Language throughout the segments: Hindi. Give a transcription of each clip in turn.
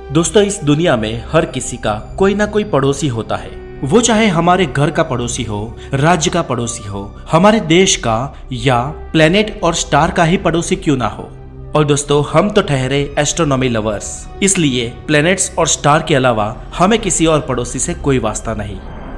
दोस्तों, इस दुनिया में हर किसी का कोई ना कोई पड़ोसी होता है। वो चाहे हमारे घर का पड़ोसी हो, राज्य का पड़ोसी हो, हमारे देश का या प्लेनेट और स्टार का ही पड़ोसी क्यों ना हो। और दोस्तों, हम तो ठहरे एस्ट्रोनॉमी लवर्स, इसलिए प्लैनेट्स और स्टार के अलावा हमें किसी और पड़ोसी से कोई वास्ता नहीं।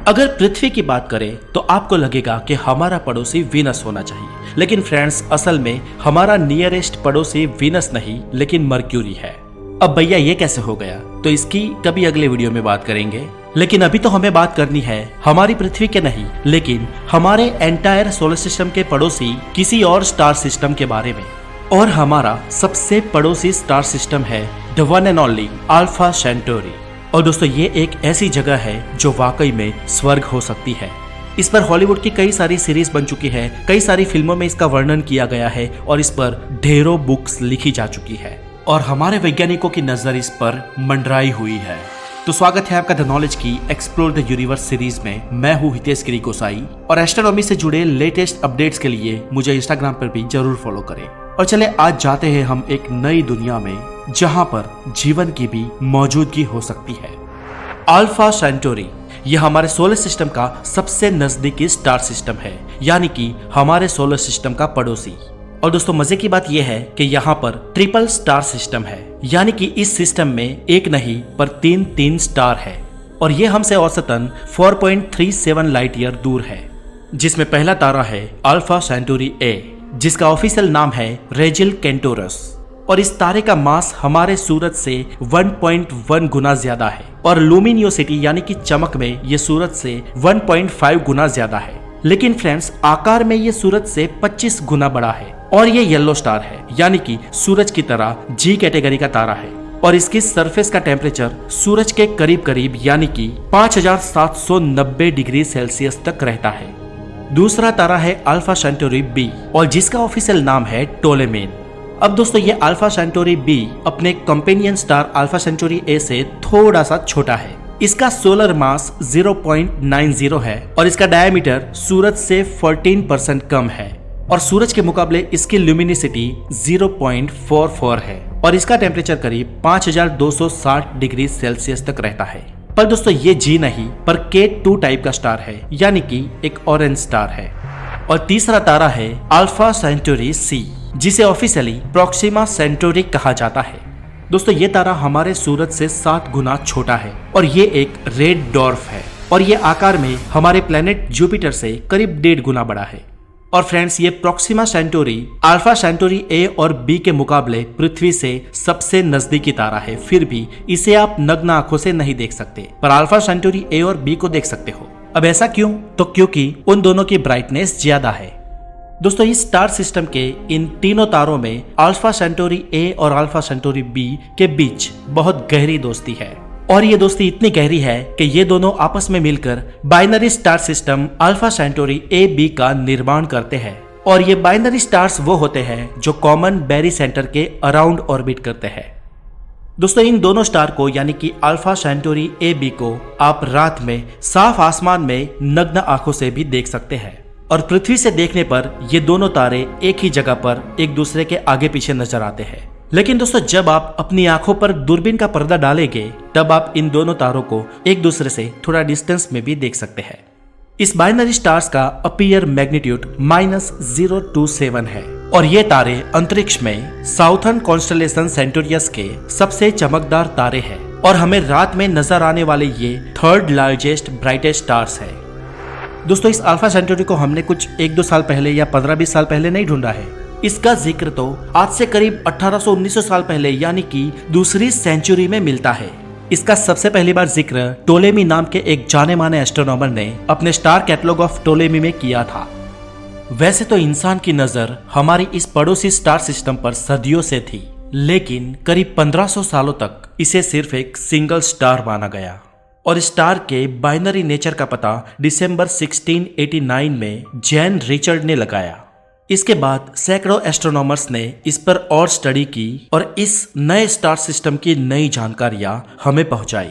अगर पृथ्वी की बात करें तो आपको लगेगा कि हमारा पड़ोसी वीनस होना चाहिए, लेकिन फ्रेंड्स, असल में हमारा नियरेस्ट पड़ोसी वीनस नहीं लेकिन मर्क्यूरी है। अब भैया ये कैसे हो गया, तो इसकी कभी अगले वीडियो में बात करेंगे। लेकिन अभी तो हमें बात करनी है हमारी पृथ्वी के नहीं, लेकिन हमारे एंटायर सोलर सिस्टम के पड़ोसी किसी और स्टार सिस्टम के बारे में। और हमारा सबसे पड़ोसी स्टार सिस्टम है the one and only alpha Centauri. और दोस्तों, ये एक ऐसी जगह है जो वाकई में स्वर्ग हो सकती है। इस पर हॉलीवुड की कई सारी सीरीज बन चुकी है, कई सारी फिल्मों में इसका वर्णन किया गया है और इस पर ढेरों बुक्स लिखी जा चुकी है और हमारे वैज्ञानिकों की नजर इस पर मंडराई हुई है। तो स्वागत है आपका द नॉलेज की एक्सप्लोर द यूनिवर्स सीरीज में। मैं हूँ हितेश गिरी गोसाई और एस्ट्रोनॉमी से जुड़े लेटेस्ट अपडेट्स के लिए मुझे इंस्टाग्राम पर भी जरूर फॉलो करें। और चले आज जाते हैं हम एक नई दुनिया में जहां पर जीवन की भी मौजूदगी हो सकती है। अल्फा सेंटोरी यह हमारे सोलर सिस्टम का सबसे नजदीकी स्टार सिस्टम है, यानी कि हमारे सोलर सिस्टम का पड़ोसी। और दोस्तों, मजे की बात यह है कि यहाँ पर ट्रिपल स्टार सिस्टम है, यानी कि इस सिस्टम में एक नहीं पर तीन स्टार है और ये हमसे औसतन 4.37 लाइट ईयर दूर है। जिसमें पहला तारा है अल्फा सेंटोरी ए, जिसका ऑफिशियल नाम है रेजिल केंटोरस। और इस तारे का मास हमारे सूरज से 1.1 गुना ज्यादा है और लुमिनियोसिटी यानी कि चमक में ये सूरज से 1.5 गुना ज्यादा है। लेकिन फ्रेंड्स, आकार में ये सूरज से 25 गुना बड़ा है और ये येलो स्टार है, यानी कि सूरज की तरह जी कैटेगरी का तारा है। और इसकी सरफेस का टेम्परेचर सूरज के करीब करीब यानी कि 5790 डिग्री सेल्सियस तक रहता है। दूसरा तारा है अल्फा सेंटोरी बी और जिसका ऑफिशियल नाम है टोलेमेन। अब दोस्तों, ये अल्फा सेंटोरी बी अपने कंपेनियन स्टार अल्फा सेंटोरी ए से थोड़ा सा छोटा है। इसका सोलर मास 0.90 है और इसका डायमीटर सूरज से 14% कम है और सूरज के मुकाबले इसकी ल्यूमिनिसिटी 0.44 है और इसका टेम्परेचर करीब 5260 डिग्री सेल्सियस तक रहता है। पर दोस्तों, ये जी नहीं पर K2 टाइप का स्टार है, यानी कि एक ऑरेंज स्टार है। और तीसरा तारा है अल्फा सेंटोरी सी, जिसे ऑफिशियली प्रोक्सिमा सेंटोरी कहा जाता है। दोस्तों, ये तारा हमारे सूरज से 7 गुना छोटा है और ये एक रेड डॉर्फ है और ये आकार में हमारे प्लेनेट जुपिटर से करीब 1.5 गुना बड़ा है। और फ्रेंड्स, ये प्रोक्सिमा सेंटोरी अल्फा सेंटोरी ए और बी के मुकाबले पृथ्वी से सबसे नजदीकी तारा है। फिर भी इसे आप नग्न आंखों से नहीं देख सकते, पर अल्फा सेंटोरी ए और बी को देख सकते हो। अब ऐसा क्यों? तो क्योंकि उन दोनों की ब्राइटनेस ज्यादा है। दोस्तों, इस स्टार सिस्टम के इन तीनों तारों में अल्फा सेंटोरी ए और अल्फा सेंटोरी बी के बीच बहुत गहरी दोस्ती है और ये दोस्ती इतनी गहरी है कि ये दोनों आपस में मिलकर binary star system alpha Centauri A B का निर्माण करते हैं। और ये बाइनरी स्टार्स वो होते हैं जो कॉमन बैरी सेंटर के अराउंड ऑर्बिट करते हैं। दोस्तों, इन दोनों स्टार को यानी कि अल्फा सेंटोरी ए बी को आप रात में साफ आसमान में नग्न आंखों से भी देख सकते हैं और पृथ्वी से देखने पर ये दोनों तारे एक ही जगह पर एक दूसरे के आगे पीछे नजर आते हैं। लेकिन दोस्तों, जब आप अपनी आंखों पर दूरबीन का पर्दा डालेंगे तब आप इन दोनों तारों को एक दूसरे से थोड़ा डिस्टेंस में भी देख सकते हैं। इस बाइनरी स्टार्स का अपीयर मैग्नीट्यूड -027 है और ये तारे अंतरिक्ष में साउथर्न कॉन्स्टेलेशन सेंटोरियस के सबसे चमकदार तारे हैं और हमें रात में नजर आने वाले ये थर्ड लार्जेस्ट ब्राइटेस्ट स्टार्स है। दोस्तों, इस अल्फा सेंटोरी को हमने कुछ 1-2 साल पहले या 15-20 साल पहले नहीं ढूंढा है। इसका जिक्र तो आज से करीब 1800-1900 साल पहले यानी कि दूसरी सेंचुरी में मिलता है। इसका सबसे पहली बार जिक्र टोलेमी नाम के एक जाने माने एस्ट्रोनॉमर ने अपने स्टार कैटलॉग ऑफ टोलेमी में किया था। वैसे तो इंसान की नजर हमारी इस पड़ोसी स्टार सिस्टम पर सदियों से थी, लेकिन करीब 1500 सालों तक इसे सिर्फ एक सिंगल स्टार माना गया और स्टार के बाइनरी नेचर का पता दिसंबर 1689 में जैन रिचर्ड ने लगाया। इसके बाद सैकड़ों एस्ट्रोनॉमर्स ने इस पर और स्टडी की और इस नए स्टार सिस्टम की नई जानकारियां हमें पहुंचाई।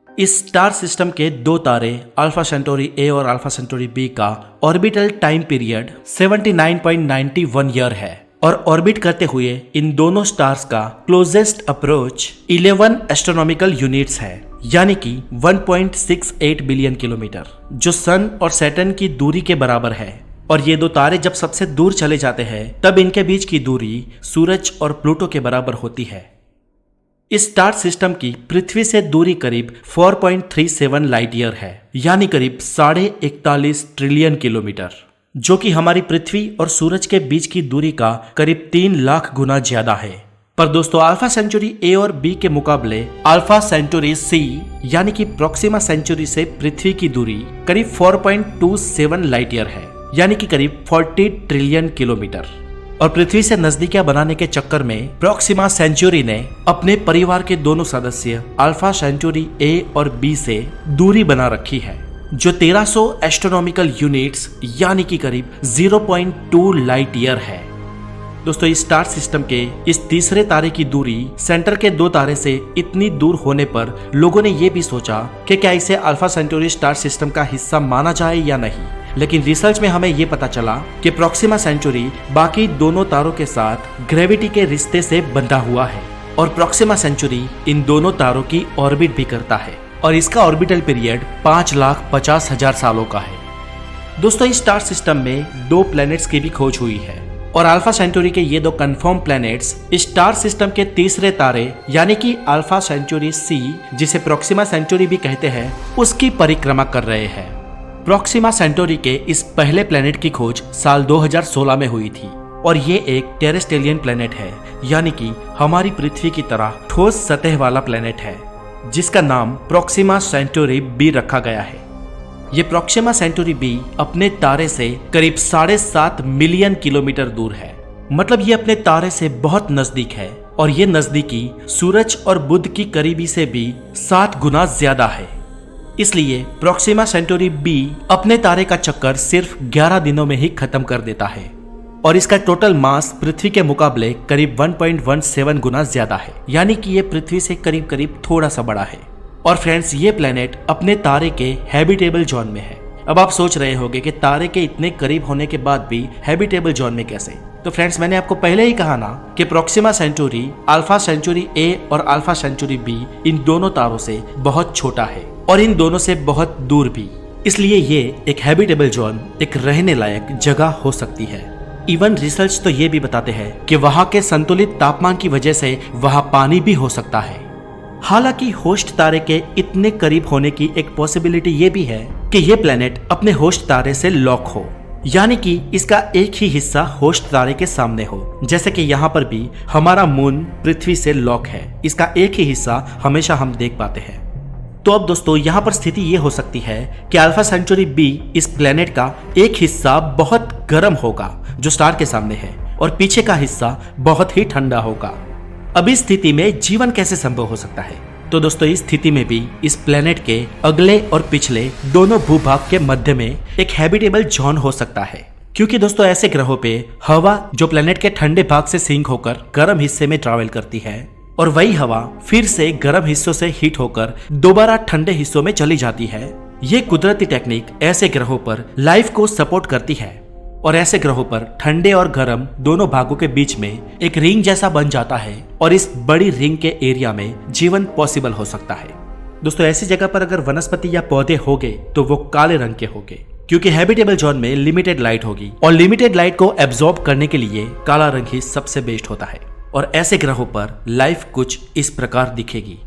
इस स्टार सिस्टम के 2 तारे अल्फा सेंटोरी ए और अल्फा सेंटोरी बी का ऑर्बिटल टाइम पीरियड 79.91 ईयर है और ऑर्बिट करते हुए इन दोनों स्टार्स का क्लोजेस्ट अप्रोच 11 एस्ट्रोनॉमिकल यूनिट्स है, यानी कि 1.68 बिलियन किलोमीटर, जो सन और सैटर्न की दूरी के बराबर है। और ये दो तारे जब सबसे दूर चले जाते हैं तब इनके बीच की दूरी सूरज और प्लूटो के बराबर होती है। इस स्टार सिस्टम की पृथ्वी से दूरी करीब 4.37 लाइट ईयर है, यानी करीब 41.5 ट्रिलियन किलोमीटर, जो कि हमारी पृथ्वी और सूरज के बीच की दूरी का करीब 3 लाख गुना ज्यादा है। पर दोस्तों अल्फा सेंचुरी ए और बी के मुकाबले अल्फा सेंचुरी सी यानी कि प्रॉक्सिमा सेंचुरी से पृथ्वी की दूरी करीब 4.27 लाइट ईयर है, यानी कि करीब 40 ट्रिलियन किलोमीटर। और पृथ्वी से नजदीकियां बनाने के चक्कर में प्रॉक्सिमा सेंचुरी ने अपने परिवार के दोनों सदस्य अल्फा सेंचुरी ए और बी से दूरी बना रखी है, जो 1300 एस्ट्रोनॉमिकल यूनिट्स यानी कि करीब 0.2 लाइट ईयर है। दोस्तों इस स्टार सिस्टम के इस तीसरे तारे की दूरी सेंटर के दो तारे से इतनी दूर होने पर लोगों ने यह भी सोचा कि क्या इसे अल्फा सेंचुरी स्टार सिस्टम का हिस्सा माना जाए या नहीं, लेकिन रिसर्च में हमें यह पता चला कि प्रॉक्सिमा सेंचुरी बाकी दोनों तारों के साथ ग्रेविटी के रिश्ते से बंधा हुआ है और प्रॉक्सिमा सेंचुरी इन दोनों तारों की ऑर्बिट भी करता है और इसका ऑर्बिटल पीरियड 5,50,000 सालों का है। दोस्तों इस स्टार सिस्टम में 2 प्लैनेट्स की भी खोज हुई है और अल्फा सेंचुरी के ये 2 कंफर्म प्लैनेट्स इस स्टार सिस्टम के तीसरे तारे यानी कि अल्फा सेंचुरी सी, जिसे प्रॉक्सिमा सेंचुरी भी कहते हैं, उसकी परिक्रमा कर रहे हैं। प्रॉक्सिमा सेंटोरी के इस पहले प्लेनेट की खोज साल 2016 में हुई थी और ये एक टेरेस्ट्रियन प्लेनेट है, यानी कि हमारी पृथ्वी की तरह ठोस सतह वाला प्लेनेट है, जिसका नाम प्रॉक्सिमा सेंटोरी बी रखा गया है। ये प्रॉक्सिमा सेंटोरी बी अपने तारे से करीब 7.5 मिलियन किलोमीटर दूर है, मतलब ये अपने तारे से बहुत नजदीक है और ये नजदीकी सूरज और बुध की करीबी से भी 7 गुना ज्यादा है। इसलिए प्रॉक्सिमा सेंटोरी बी अपने तारे का चक्कर सिर्फ 11 दिनों में ही खत्म कर देता है और इसका टोटल मास पृथ्वी के मुकाबले करीब 1.17 गुना ज्यादा है, यानी कि ये पृथ्वी से करीब करीब थोड़ा सा बड़ा है। और फ्रेंड्स ये प्लेनेट अपने तारे के हैबिटेबल जोन में है। अब आप सोच रहे होंगे कि तारे के इतने करीब होने के बाद भी हैबिटेबल जोन में कैसे? तो फ्रेंड्स मैंने आपको पहले ही कहा ना कि Proxima Centauri, alpha Centauri A और अल्फा सेंचुरी बी इन दोनों तारों से बहुत छोटा है और इन दोनों से बहुत दूर भी, इसलिए ये एक हैबिटेबल जोन, एक रहने लायक जगह हो सकती है। इवन रिसर्च तो ये भी बताते हैं कि वहाँ के संतुलित तापमान की वजह से वहाँ पानी भी हो सकता है। हालांकि होस्ट तारे के इतने करीब होने की एक पॉसिबिलिटी ये भी है कि ये प्लेनेट अपने होस्ट तारे से लॉक हो, यानी कि इसका एक ही हिस्सा होस्ट तारे के सामने हो, जैसे कि यहाँ पर भी हमारा मून पृथ्वी से लॉक है, इसका एक ही हिस्सा हमेशा हम देख पाते हैं। तो अब दोस्तों यहाँ पर स्थिति ये हो सकती है कि अल्फा सेंचुरी बी इस प्लेनेट का एक हिस्सा बहुत गर्म होगा जो स्टार के सामने है और पीछे का हिस्सा बहुत ही ठंडा होगा। अब इस स्थिति में जीवन कैसे संभव हो सकता है? तो दोस्तों इस स्थिति में भी इस प्लेनेट के अगले और पिछले दोनों भूभाग के मध्य में एक हैबिटेबल जोन हो सकता है, क्योंकि दोस्तों ऐसे ग्रहों पे हवा जो प्लेनेट के ठंडे भाग से सिंक होकर गर्म हिस्से में ट्रैवल करती है और वही हवा फिर से गर्म हिस्सों से हीट होकर दोबारा ठंडे हिस्सों में चली जाती है। ये कुदरती टेक्निक ऐसे ग्रहों पर लाइफ को सपोर्ट करती है और ऐसे ग्रहों पर ठंडे और गर्म दोनों भागों के बीच में एक रिंग जैसा बन जाता है और इस बड़ी रिंग के एरिया में जीवन पॉसिबल हो सकता है। दोस्तों ऐसी जगह पर अगर वनस्पति या पौधे होंगे तो वो काले रंग के होंगे, क्योंकि हैबिटेबल जोन में लिमिटेड लाइट होगी और लिमिटेड लाइट को एब्जॉर्ब करने के लिए काला रंग ही सबसे बेस्ट होता है और ऐसे ग्रहों पर लाइफ कुछ इस प्रकार दिखेगी।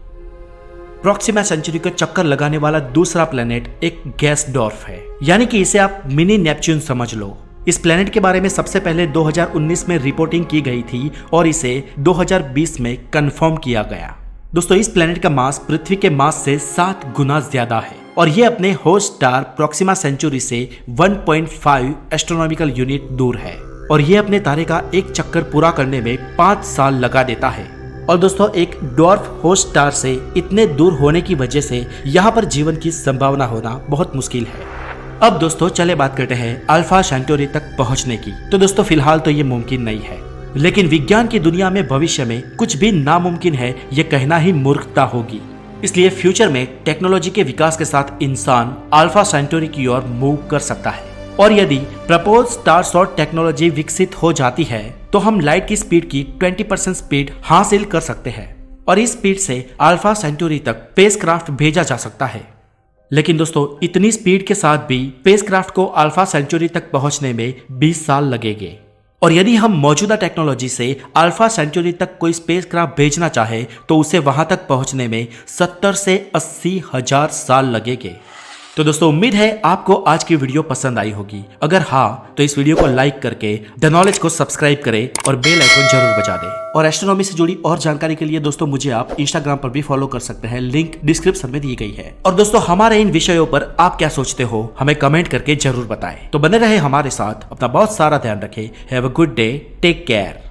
प्रॉक्सिमा सेंचुरी को चक्कर लगाने वाला दूसरा प्लेनेट एक गैस डॉर्फ है, यानी कि इसे आप मिनी नेपच्यून समझ लो। इस प्लेनेट के बारे में सबसे पहले 2019 में रिपोर्टिंग की गई थी और इसे 2020 में कंफर्म किया गया। दोस्तों इस प्लेनेट का मास पृथ्वी के मास से 7 गुना ज्यादा है और ये अपने होस्ट स्टार प्रॉक्सिमा सेंचुरी से 1.5 एस्ट्रोनॉमिकल यूनिट दूर है और ये अपने तारे का एक चक्कर पूरा करने में 5 साल लगा देता है। और दोस्तों एक डॉर्फ होस्ट स्टार से इतने दूर होने की वजह से यहाँ पर जीवन की संभावना होना बहुत मुश्किल है। अब दोस्तों चले बात करते हैं अल्फा सेंटोरी तक पहुंचने की। तो दोस्तों फिलहाल तो ये मुमकिन नहीं है, लेकिन विज्ञान की दुनिया में भविष्य में कुछ भी नामुमकिन है ये कहना ही मूर्खता होगी। इसलिए फ्यूचर में टेक्नोलॉजी के विकास के साथ इंसान अल्फा सेंटोरी की ओर मूव कर सकता है और यदि प्रपोज स्टार शॉट टेक्नोलॉजी विकसित हो जाती है तो हम लाइट की स्पीड की 20% स्पीड हासिल कर सकते हैं और इस स्पीड से अल्फा सेंचुरी तक स्पेसक्राफ्ट भेजा जा सकता है। लेकिन दोस्तों इतनी स्पीड के साथ भी स्पेसक्राफ्ट को अल्फा सेंचुरी तक पहुंचने में 20 साल लगेंगे और यदि हम मौजूदा टेक्नोलॉजी से अल्फा सेंचुरी तक कोई स्पेसक्राफ्ट भेजना चाहे तो उसे वहां तक पहुंचने में 70 से 80 हजार साल लगेंगे। तो दोस्तों उम्मीद है आपको आज की वीडियो पसंद आई होगी। अगर हाँ तो इस वीडियो को लाइक करके द नॉलेज को सब्सक्राइब करें और बेल आइकन जरूर बजा दें। और एस्ट्रोनॉमी से जुड़ी और जानकारी के लिए दोस्तों मुझे आप इंस्टाग्राम पर भी फॉलो कर सकते हैं, लिंक डिस्क्रिप्शन में दी गई है। और दोस्तों हमारे इन विषयों पर आप क्या सोचते हो हमें कमेंट करके जरूर बताएं। तो बने रहे हमारे साथ, अपना बहुत सारा ध्यान रखें। Have a good day, take care.